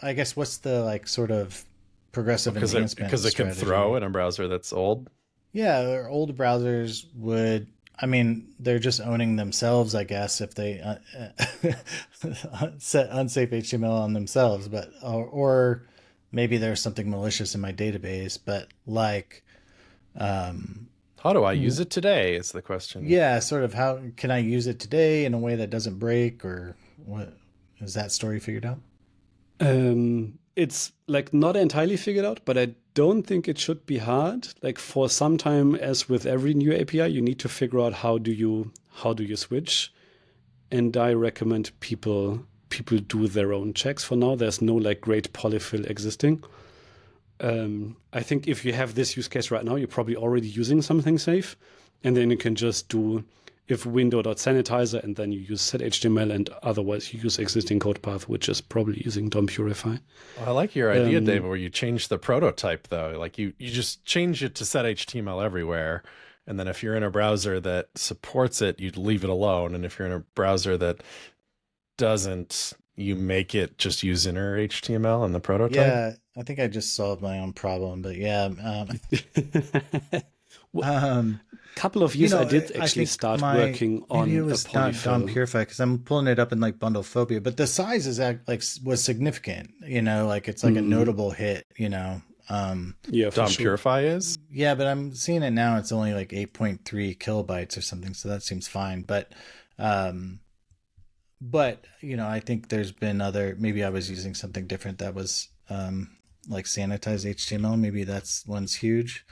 I guess what's the like sort of progressive enhancement because it can throw in a browser that's old? Yeah, or old browsers would, I mean, they're just owning themselves, I guess, if they set unsafe HTML on themselves, but or maybe there's something malicious in my database, but like, how do I use it today is the question. Yeah, sort of how can I use it today in a way that doesn't break, or what is that story figured out? It's like not entirely figured out, but I don't think it should be hard. Like for some time, as with every new API, you need to figure out how do you switch. And I recommend people do their own checks. For now, there's no like great polyfill existing. I think if you have this use case right now, you're probably already using something safe, and then you can just do if window.sanitizer, and then you use set HTML, and otherwise you use existing code path, which is probably using DOM Purify. Well, I like your idea, Dave, where you change the prototype though. Like you just change it to set HTML everywhere. And then if you're in a browser that supports it, you'd leave it alone. And if you're in a browser that doesn't, you make it just use inner HTML in the prototype. Yeah, I think I just solved my own problem, but yeah. Couple of years I did actually start working on it was a polyfill. DOM Purify, because I'm pulling it up in like Bundlephobia, but the size is was significant. You know, like it's like a notable hit. You know, yeah, DOM Purify is. Yeah, but I'm seeing it now. It's only like 8.3 kilobytes or something, so that seems fine. But I think there's been other. Maybe I was using something different that was like Sanitize HTML. Maybe one's huge.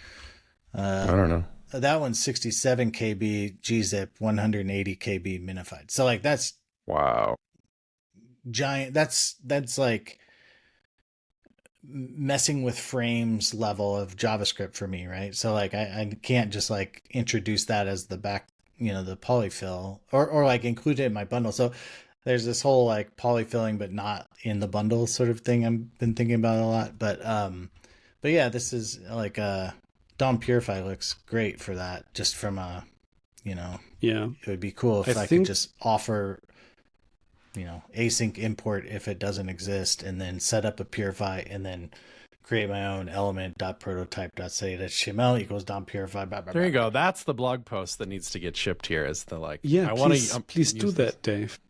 I don't know. That one's 67 KB gzip, 180 KB minified. So like that's wow, giant. That's like messing with frames level of JavaScript for me, right? So like I can't just like introduce that as the back, the polyfill or like include it in my bundle. So there's this whole like polyfilling but not in the bundle sort of thing I've been thinking about a lot. But yeah, this is like DOM Purify looks great for that, just from a yeah, it would be cool if I could just offer async import if it doesn't exist, and then set up a purify, and then create my own element.prototype.say.html equals DOM purify. Blah, blah, there you blah. go. That's the blog post that needs to get shipped here. Is the like? Yeah, please do that, Dave.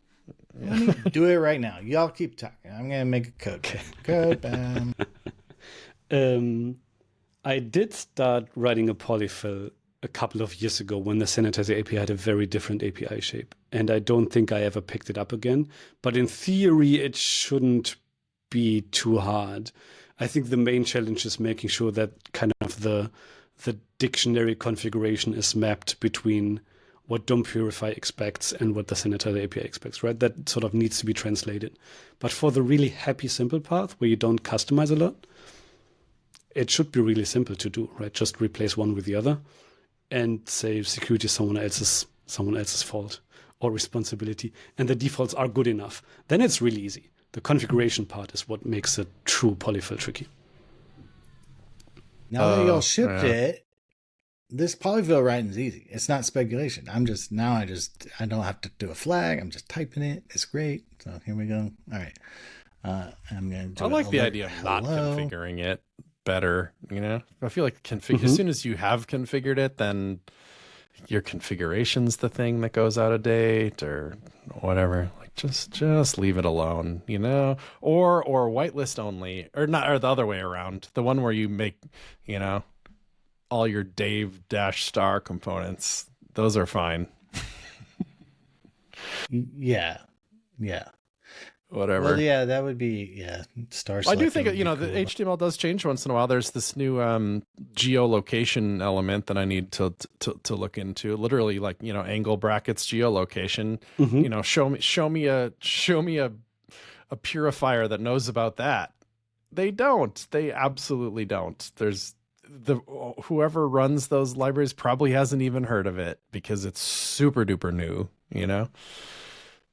Let me do it right now. Y'all keep talking. I'm gonna make a code. Okay. Code. Bam. I did start writing a polyfill a couple of years ago when the Sanitizer API had a very different API shape. And I don't think I ever picked it up again. But in theory, it shouldn't be too hard. I think the main challenge is making sure that kind of the dictionary configuration is mapped between what DOM Purify expects and what the Sanitizer API expects, right? That sort of needs to be translated. But for the really happy, simple path where you don't customize a lot, it should be really simple to do, right? Just replace one with the other and say security is someone else's fault or responsibility, and the defaults are good enough. Then it's really easy. The configuration part is what makes a true polyfill tricky. Now that y'all shipped it, this polyfill writing is easy. It's not speculation. I don't have to do a flag. I'm just typing it. It's great. So here we go. All right. I'm gonna do I like the idea of not configuring it better. I feel like as soon as you have configured it, then your configuration's the thing that goes out of date or whatever. Like just leave it alone, or whitelist only, or not, or the other way around, the one where you make all your Dave-star components. Those are fine. Yeah Whatever. Well, yeah, that would be star. I do think the HTML does change once in a while. There's this new geolocation element that I need to look into. Literally, like angle brackets geolocation. Show me a purifier that knows about that. They don't. They absolutely don't. There's whoever runs those libraries probably hasn't even heard of it because it's super duper new.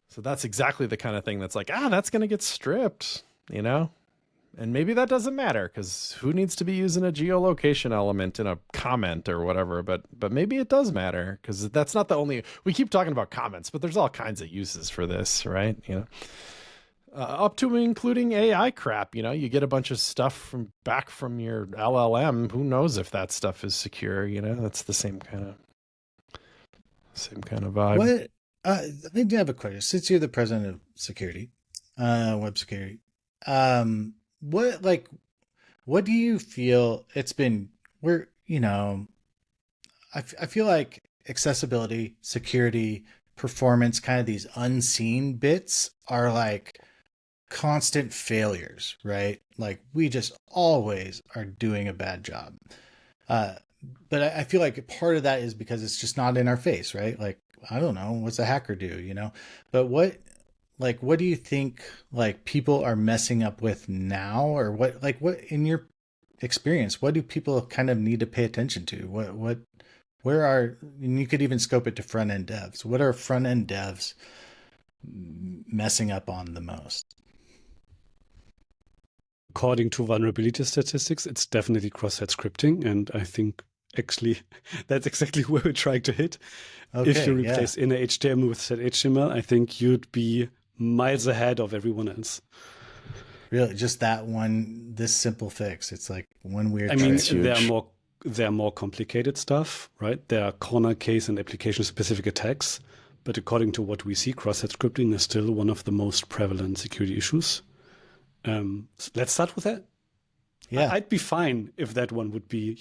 So that's exactly the kind of thing that's like, that's going to get stripped, and maybe that doesn't matter because who needs to be using a geolocation element in a comment or whatever, but maybe it does matter because that's not the only, we keep talking about comments, but there's all kinds of uses for this, right? Up to including AI crap, you get a bunch of stuff back from your LLM. Who knows if that stuff is secure, that's the same kind of vibe. What? I do have a question. Since you're the president of security, web security, what do you feel it's been? I feel like accessibility, security, performance, kind of these unseen bits are like constant failures, right? Like we just always are doing a bad job. But I feel like part of that is because it's just not in our face, right? Like, I don't know, what's a hacker do, But what do you think like people are messing up with now, or what in your experience, what do people kind of need to pay attention to? And you could even scope it to front end devs. What are front end devs messing up on the most? According to vulnerability statistics, it's definitely cross-site scripting, and I think actually that's exactly where we're trying to hit. Okay, if you replace inner HTML with set HTML, I think you'd be miles ahead of everyone else. Really, just this simple fix. It's like one weird. I mean, there are more complicated stuff, right? There are corner case and application specific attacks, but according to what we see, cross-site scripting is still one of the most prevalent security issues. Let's start with that. Yeah, I'd be fine if that one would be,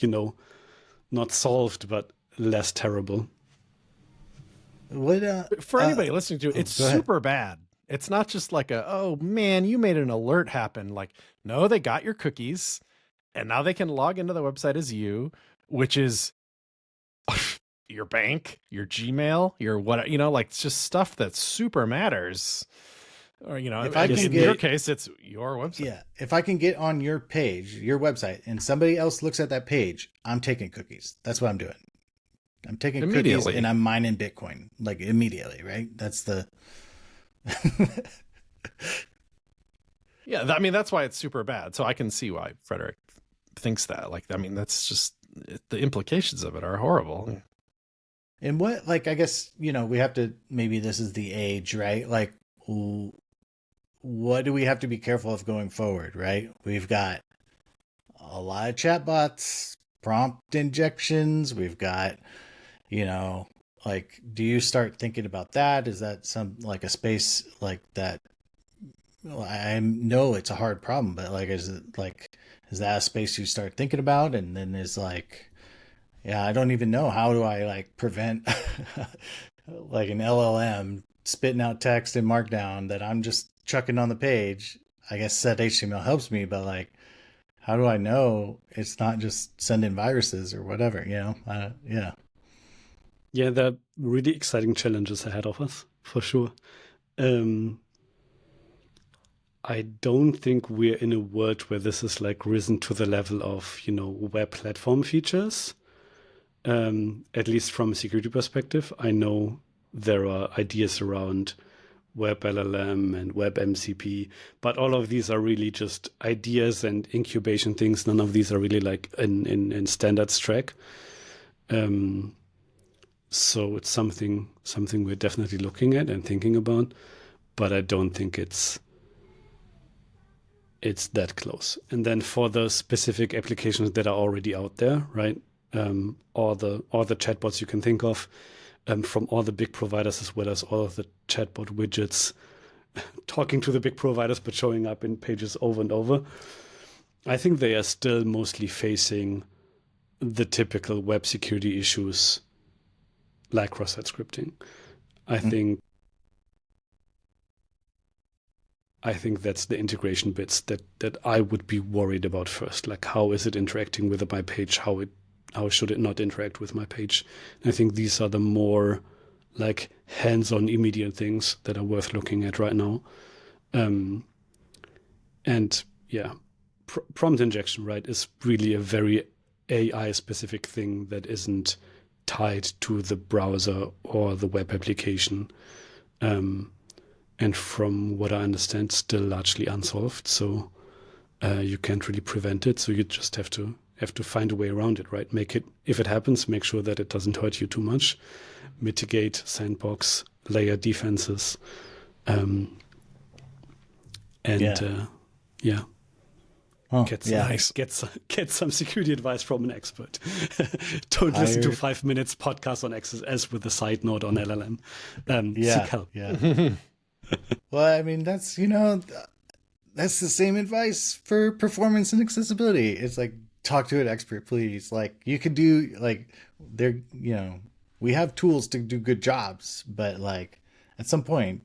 not solved, but less terrible. What for anybody listening to it, it's super bad. It's not just like oh man, you made an alert happen. Like, no, they got your cookies and now they can log into the website as you, which is your bank, your Gmail, your what, like it's just stuff that super matters. Or, in your case, it's your website. Yeah. If I can get on your page, your website, and somebody else looks at that page, I'm taking cookies. That's what I'm doing. I'm taking cookies and I'm mining Bitcoin, like immediately, right? That's the... Yeah, I mean, that's why it's super bad. So I can see why Frederik thinks that. Like, I mean, that's just, the implications of it are horrible. And what, like, I guess, we have to, maybe this is the age, right? Like, what do we have to be careful of going forward, right? We've got a lot of prompt injections. We've got, like, do you start thinking about that? Is that a space like that? Well, I know it's a hard problem, but like, is that a space you start thinking about? And then is like, yeah, I don't even know. How do I like prevent like an LLM spitting out text in Markdown that I'm just chucking on the page? I guess set HTML helps me, but like, how do I know it's not just sending viruses or whatever, yeah. Yeah, there are really exciting challenges ahead of us, for sure. I don't think we're in a world where this is like risen to the level of, web platform features. At least from a security perspective. I know there are ideas around web LLM and web MCP, but all of these are really just ideas and incubation things. None of these are really like in standards track. So it's something we're definitely looking at and thinking about, but I don't think it's that close. And then for the specific applications that are already out there, right? All the chatbots you can think of, from all the big providers, as well as all of the chatbot widgets talking to the big providers but showing up in pages over and over. I think they are still mostly facing the typical web security issues like cross-site scripting. I think that's the integration bits that I would be worried about first. Like, how is it interacting with my page? How should it not interact with my page? And I think these are the more like hands-on immediate things that are worth looking at right now. And yeah, prompt injection, right, is really a very AI-specific thing that isn't tied to the browser or the web application. And from what I understand, still largely unsolved. So you can't really prevent it. So you just have to find a way around it, right? If it happens, make sure that it doesn't hurt you too much. Mitigate, sandbox, layer defenses. Oh, Get some security advice from an expert. Don't listen to 5 minutes podcast on XSS with a side note on LLM. Seek help. Yeah. Well, I mean, that's that's the same advice for performance and accessibility. It's like, talk to an expert, please. Like, you could do we have tools to do good jobs, but like at some point,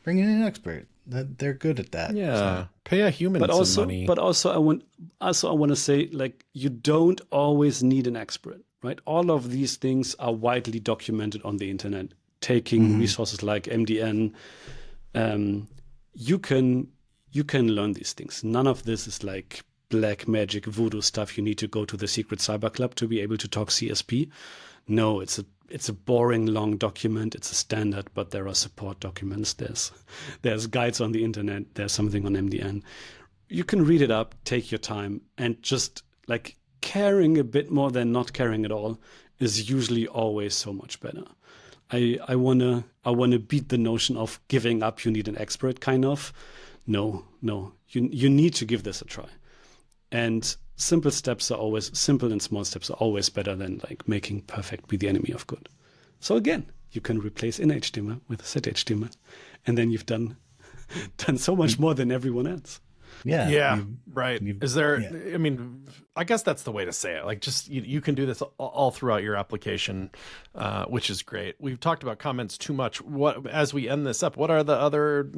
bring in an expert. They're good at that. Yeah, so. Pay a human some money. But also, I want to say, like, you don't always need an expert, right? All of these things are widely documented on the internet. Taking resources like MDN, you can learn these things. None of this is like black magic voodoo stuff. You need to go to the secret cyber club to be able to talk CSP. No, it's a boring long document. It's a standard, but there are support documents. There's guides on the internet. There's something on MDN. You can read it up, take your time, and just like caring a bit more than not caring at all is usually always so much better. I wanna beat the notion of giving up. You need an expert, kind of. No. You need to give this a try. And simple and small steps are always better than like making perfect be the enemy of good. So again, you can replace in-HTML with set HTML, and then you've done so much more than everyone else. Yeah, right. Is there, I mean, I guess that's the way to say it. Like, just, you can do this all throughout your application, which is great. We've talked about comments too much. As we end this up, what are the other,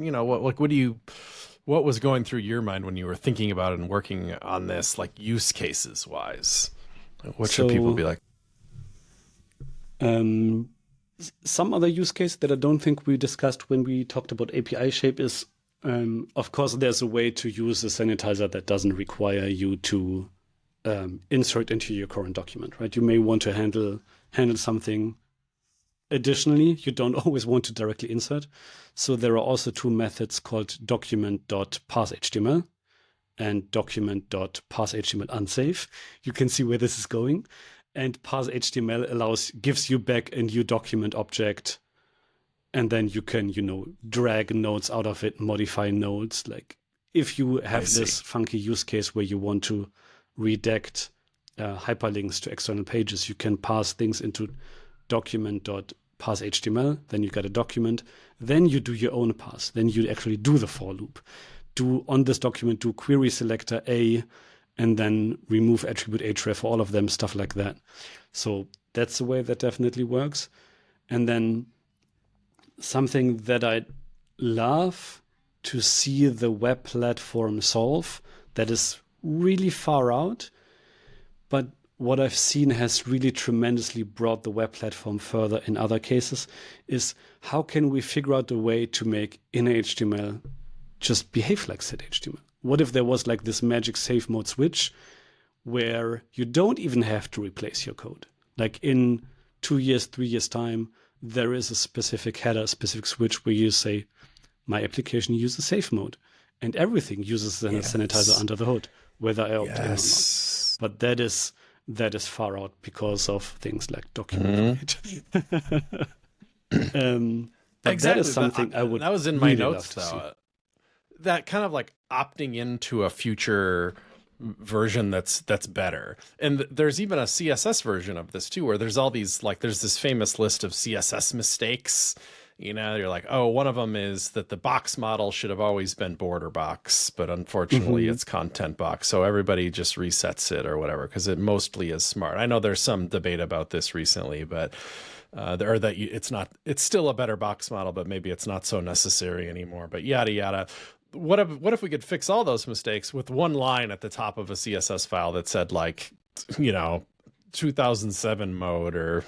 what was going through your mind when you were thinking about it and working on this, like use cases wise? What should people be like? Some other use case that I don't think we discussed when we talked about API shape is, of course, there's a way to use a sanitizer that doesn't require you to insert into your current document, right? You may want to handle something additionally. You don't always want to directly insert. So there are also two methods called document.parseHTML and document.parseHTML unsafe. You can see where this is going. And parseHTML gives you back a new document object, and then you can, drag nodes out of it, modify nodes. Like if you have this funky use case where you want to redact hyperlinks to external pages, you can pass things into document.parseHTML, then you get a document, then you do your own parse, then you actually do the for loop. On this document, do query selector A, and then remove attribute href for all of them, stuff like that. So that's the way that definitely works. And then something that I love to see the web platform solve that is really far out, but what I've seen has really tremendously brought the web platform further in other cases is how can we figure out a way to make inner HTML just behave like set HTML? What if there was like this magic safe mode switch where you don't even have to replace your code? Like in 2 years, 3 years time, there is a specific header, specific switch where you say, my application uses safe mode, and everything uses a sanitizer under the hood, whether I opt in or not. But that is far out because of things like document. But that is something I would. That was in my notes though. That kind of like opting into a future version that's better. And there's even a CSS version of this too, where there's all these, like, there's this famous list of CSS mistakes. You're like, oh, one of them is that the box model should have always been border box, but unfortunately it's content box. So everybody just resets it or whatever, because it mostly is smart. I know there's some debate about this recently, but it's still a better box model, but maybe it's not so necessary anymore, but yada, yada. What if we could fix all those mistakes with one line at the top of a CSS file that said, like, 2007 mode or,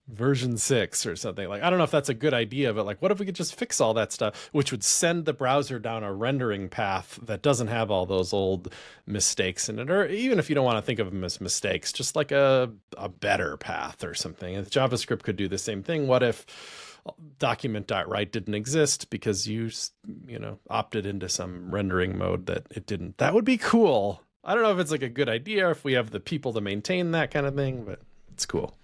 version 6 or something? Like, I don't know if that's a good idea, but like, what if we could just fix all that stuff, which would send the browser down a rendering path that doesn't have all those old mistakes in it? Or even if you don't want to think of them as mistakes, just like a better path or something. If JavaScript could do the same thing, what if document.write didn't exist because you opted into some rendering mode that it didn't? That would be cool. I don't know if it's like a good idea or if we have the people to maintain that kind of thing, but it's cool.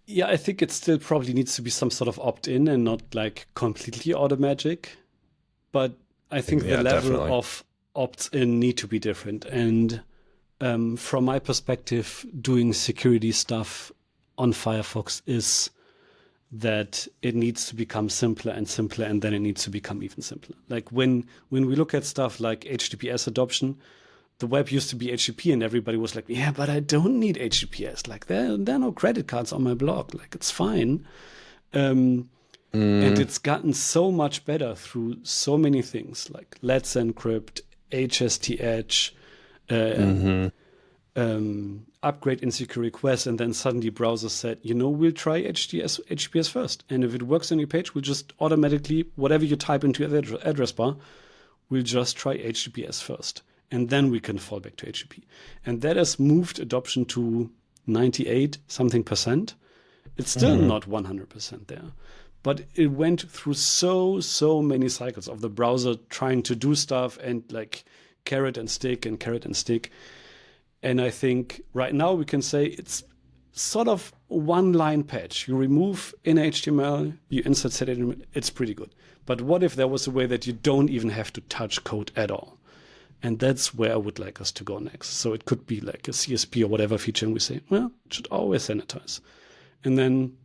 Yeah, I think it still probably needs to be some sort of opt-in and not like completely automatic. But I think the level definitely of opts-in need to be different. And from my perspective, doing security stuff on Firefox is that it needs to become simpler and simpler, and then it needs to become even simpler. Like when we look at stuff like HTTPS adoption, the web used to be HTTP and everybody was like, yeah, but I don't need HTTPS. Like there are no credit cards on my blog. Like it's fine. And it's gotten so much better through so many things like Let's Encrypt, HSTH, upgrade insecure requests, and then suddenly browsers said, we'll try HTTPS first. And if it works on your page, we'll just automatically, whatever you type into the address bar, we'll just try HTTPS first. And then we can fall back to HTTP. And that has moved adoption to 98% It's still not 100% there. But it went through so many cycles of the browser trying to do stuff and like carrot and stick. And I think right now we can say it's sort of one line patch. You remove inner HTML, you insert set HTML, it's pretty good. But what if there was a way that you don't even have to touch code at all? And that's where I would like us to go next. So it could be like a CSP or whatever feature, and we say, well, it should always sanitize. And then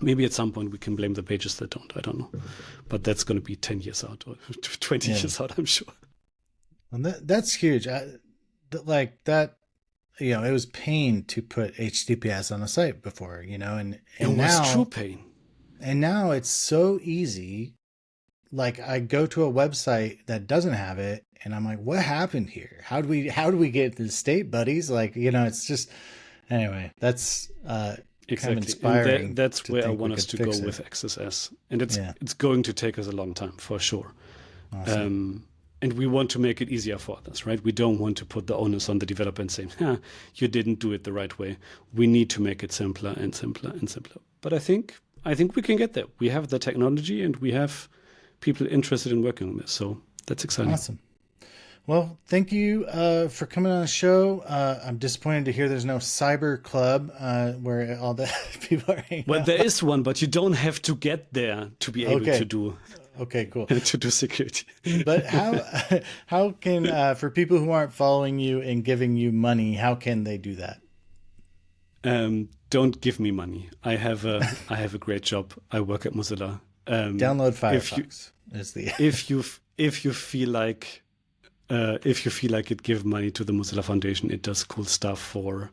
Maybe at some point we can blame the pages that don't. I don't know. But that's going to be 10 years out or 20 years out, I'm sure. And that's huge. Like that, you know, it was pain to put HTTPS on a site before, you know, and it now, was true pain. And now it's so easy. Like I go to a website that doesn't have it and I'm like, what happened here? How do we get to the state, buddies? Like, you know, it's just, anyway, that's exactly. kind of inspiring. And that's where I want us to go with XSS. And it's going to take us a long time for sure. Awesome. And we want to make it easier for others, right? We don't want to put the onus on the developer and say, you didn't do it the right way. We need to make it simpler and simpler and simpler. But I think we can get there. We have the technology and we have people interested in working on this. So that's exciting. Awesome. Well, thank you for coming on the show. I'm disappointed to hear there's no cyber club where all the people are hanging out. There is one, but you don't have to get there to be able to do. Okay, cool. To do security. But how can for people who aren't following you and giving you money, how can they do that? Don't give me money. I have a great job. I work at Mozilla. Download Firefox. If you feel like it, give money to the Mozilla Foundation. It does cool stuff for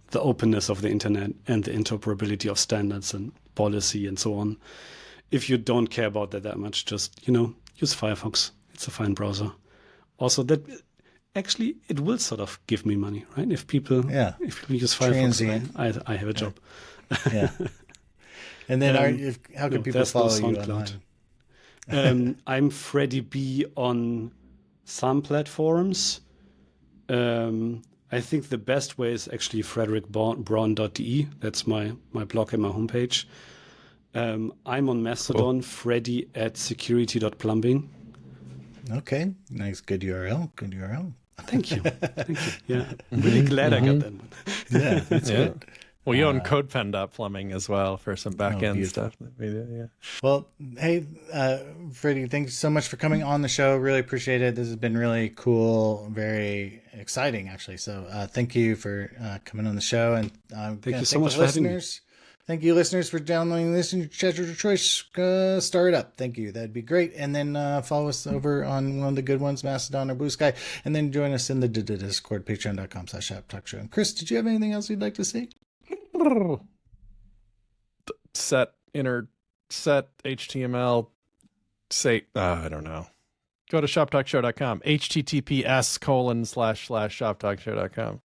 the openness of the internet and the interoperability of standards and policy and so on. If you don't care about that much, just, use Firefox. It's a fine browser. Also, that actually it will sort of give me money, right? If people use Firefox, I have a job. Yeah. And then how can people follow you online? I'm Freddy B on some platforms. I think the best way is actually frederikbraun.de. That's my blog and my homepage. I'm on Mastodon, Freddy at security.plumbing. Okay, nice, good URL. Thank you. Yeah, I'm really glad I got that one. Yeah, that's good. Well, you own CodePen.plumbing as well for some backend stuff. Yeah. Well, hey, Freddie, thanks so much for coming on the show. Really appreciate it. This has been really cool, very exciting, actually. So thank you for coming on the show. And thank you so much for having me. Thank you, listeners, for downloading this and your treasure of choice. Start it up. Thank you. That'd be great. And then follow us over on one of the good ones, Mastodon or Blue Sky. And then join us in the Discord, patreon.com/AppTalkShow. And Chris, did you have anything else you'd like to say? Set HTML. I don't know. Go to shoptalkshow.com. https://shoptalkshow.com.